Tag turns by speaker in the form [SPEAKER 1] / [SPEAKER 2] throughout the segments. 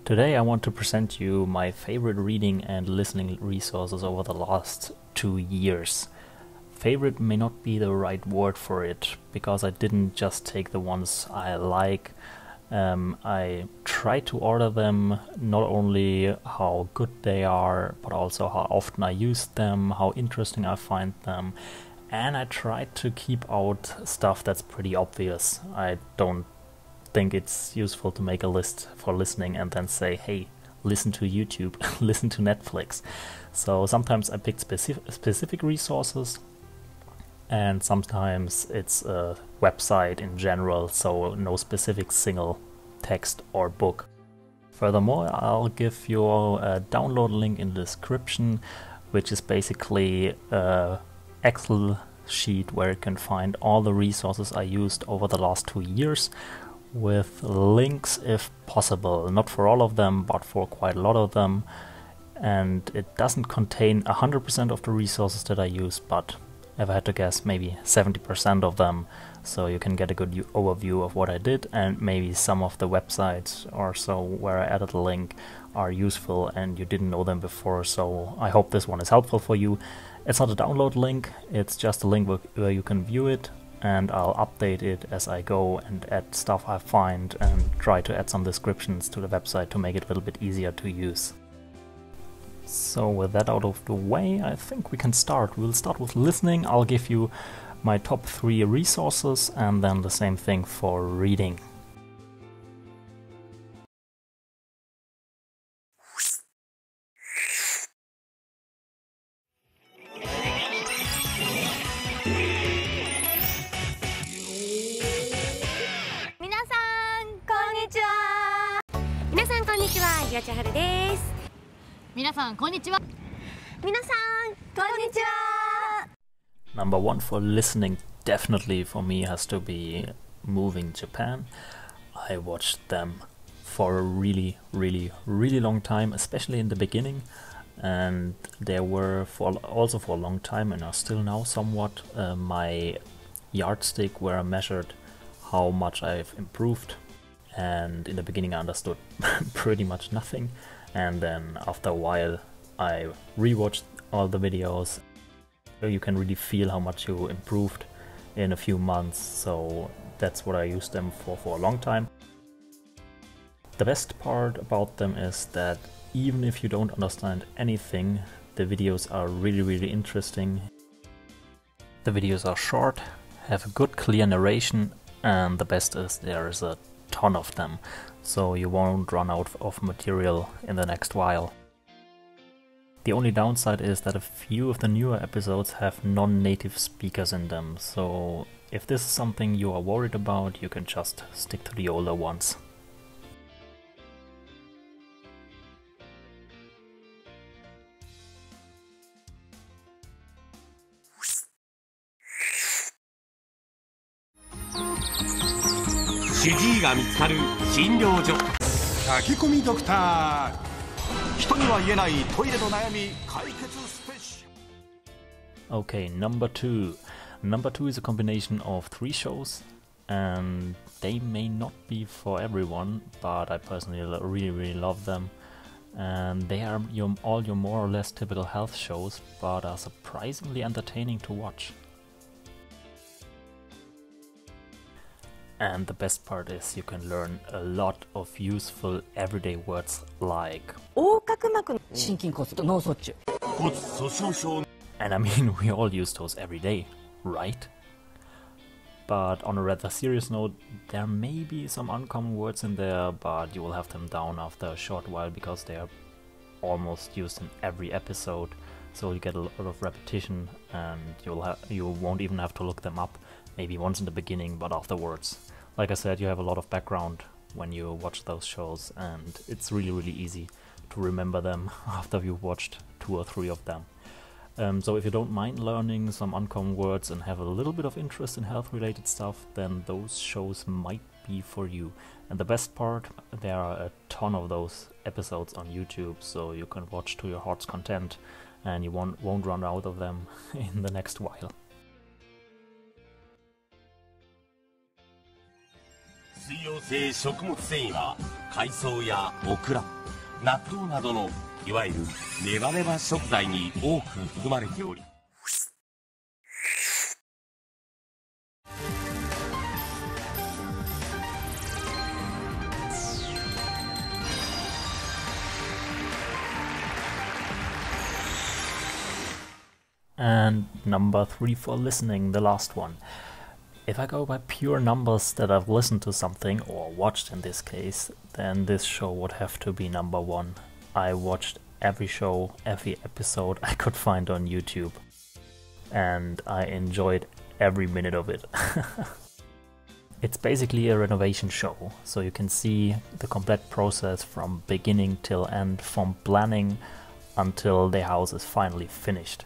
[SPEAKER 1] Today I want to present you my favorite reading and listening resources over the last 2 years. Favorite may not be the right word for it, because I didn't just take the ones I like. I tried to order them, not only how good they are, but also how often I use them, how interesting I find them, and I tried to keep out stuff that's pretty obvious. I don't think it's useful to make a list for listening and then say, hey, listen to YouTube, listen to Netflix. So sometimes I picked specific resources, and sometimes it's a website in general, so no specific single text or book. Furthermore, I'll give you a download link in the description, which is basically an Excel sheet where you can find all the resources I used over the last 2 years, with links if possible, not for all of them, but for quite a lot of them. And it doesn't contain 100% of the resources that I use, but if I had to guess, maybe 70% of them, so you can get a good overview of what I did, and maybe some of the websites or so where I added a link are useful and you didn't know them before, so I hope this one is helpful for you. It's not a download link, it's just a link where you can view it, and I'll update it as I go and add stuff I find and try to add some descriptions to the website to make it a little bit easier to use. So with that out of the way, I think we can start. We'll start with listening. I'll give you my top 3 resources and then the same thing for reading. Number 1 for listening definitely for me has to be Moving Japan. I watched them for a really long time, especially in the beginning, and they were also for a long time and are still now somewhat my yardstick where I measured how much I've improved. And in the beginning I understood pretty much nothing, and then after a while I rewatched all the videos. You can really feel how much you improved in a few months, so that's what I used them for a long time. The best part about them is that even if you don't understand anything, the videos are really interesting. The videos are short, have a good clear narration, and the best is there is a ton of them, so you won't run out of material in the next while. The only downside is that a few of the newer episodes have non-native speakers in them, so if this is something you are worried about, you can just stick to the older ones. Okay, number 2. Number 2 is a combination of 3 shows, and they may not be for everyone, but I personally really love them. And they are all your more or less typical health shows, but are surprisingly entertaining to watch. And the best part is you can learn a lot of useful everyday words like and I mean, we all use those every day, right? But on a rather serious note, there may be some uncommon words in there, but you will have them down after a short while because they are almost used in every episode. So you get a lot of repetition, and you won't even have to look them up, maybe once in the beginning, but afterwards. Like I said, you have a lot of background when you watch those shows, and it's really easy to remember them after you've watched 2 or 3 of them. So if you don't mind learning some uncommon words and have a little bit of interest in health related stuff, then those shows might be for you. And the best part, there are a ton of those episodes on YouTube, so you can watch to your heart's content and you won't run out of them in the next while.
[SPEAKER 2] 食物繊維は海藻やオクラ、納豆などのいわゆるネバネバ食材に多く含まれており、
[SPEAKER 1] And number 3 for listening, the last one. If I go by pure numbers that I've listened to something, or watched in this case, then this show would have to be number 1. I watched every show, every episode I could find on YouTube. And I enjoyed every minute of it. It's basically a renovation show, so you can see the complete process from beginning till end, from planning until the house is finally finished.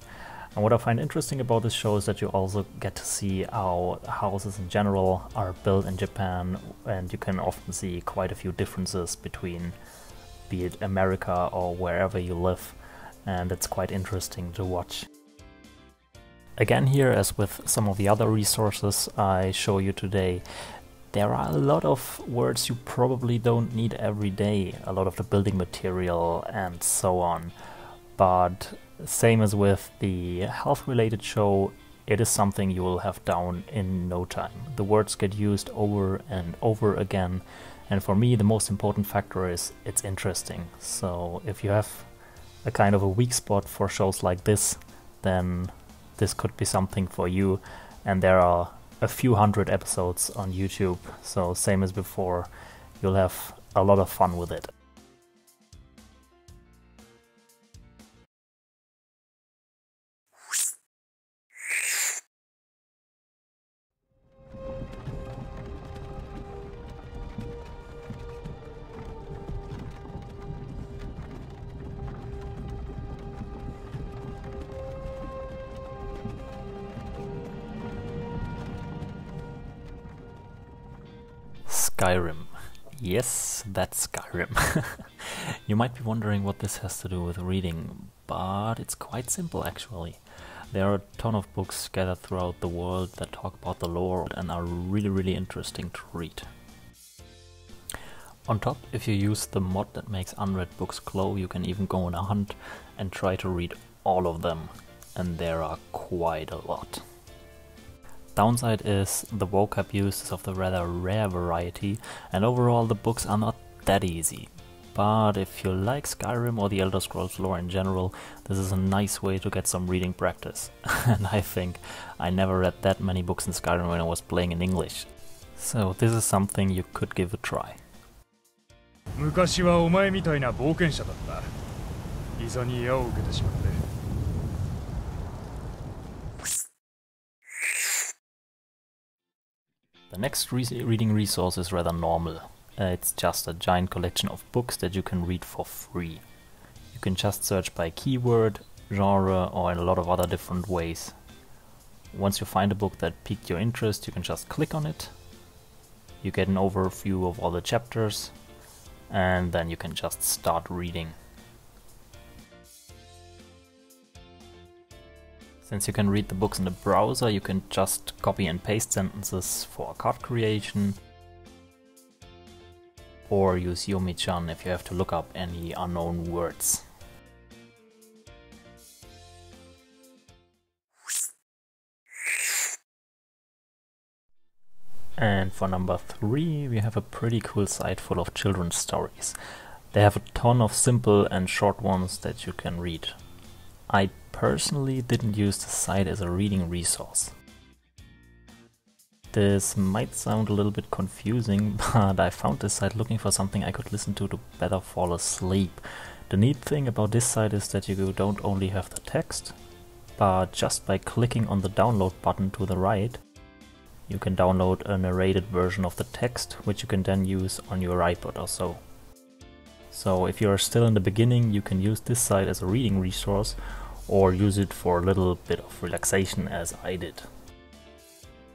[SPEAKER 1] And what I find interesting about this show is that you also get to see how houses in general are built in Japan, and you can often see quite a few differences between, be it America or wherever you live, and it's quite interesting to watch. Again, here, as with some of the other resources I show you today, there are a lot of words you probably don't need every day, a lot of the building material and so on. But same as with the health-related show, it is something you will have down in no time. The words get used over and over again, and for me the most important factor is it's interesting. So if you have a kind of a weak spot for shows like this, then this could be something for you. And there are a few hundred episodes on YouTube, so same as before, you'll have a lot of fun with it. Skyrim. Yes, that's Skyrim. You might be wondering what this has to do with reading, but it's quite simple actually. There are a ton of books scattered throughout the world that talk about the lore and are really interesting to read. On top, if you use the mod that makes unread books glow, you can even go on a hunt and try to read all of them, and there are quite a lot. Downside is the vocab use is of the rather rare variety, and overall the books are not that easy. But if you like Skyrim or the Elder Scrolls lore in general, this is a nice way to get some reading practice. And I think I never read that many books in Skyrim when I was playing in English. So this is something you could give a try.
[SPEAKER 3] 昔はお前みたいな冒険者だった。いざに矢を受けてしまって。
[SPEAKER 1] The next reading resource is rather normal. It's just a giant collection of books that you can read for free. You can just search by keyword, genre, or in a lot of other different ways. Once you find a book that piqued your interest, you can just click on it. You get an overview of all the chapters, and then you can just start reading. Since you can read the books in the browser, you can just copy and paste sentences for card creation, or use Yomi-chan if you have to look up any unknown words. And for number 3, we have a pretty cool site full of children's stories. They have a ton of simple and short ones that you can read. I personally didn't use the site as a reading resource. This might sound a little bit confusing, but I found this site looking for something I could listen to better fall asleep. The neat thing about this site is that you don't only have the text, but just by clicking on the download button to the right, you can download a narrated version of the text, which you can then use on your iPod or so. So if you're still in the beginning, you can use this site as a reading resource, or use it for a little bit of relaxation as I did.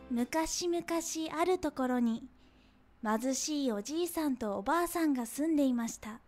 [SPEAKER 4] 昔々あるところに貧しいおじいさんとおばあさんが住んでいました。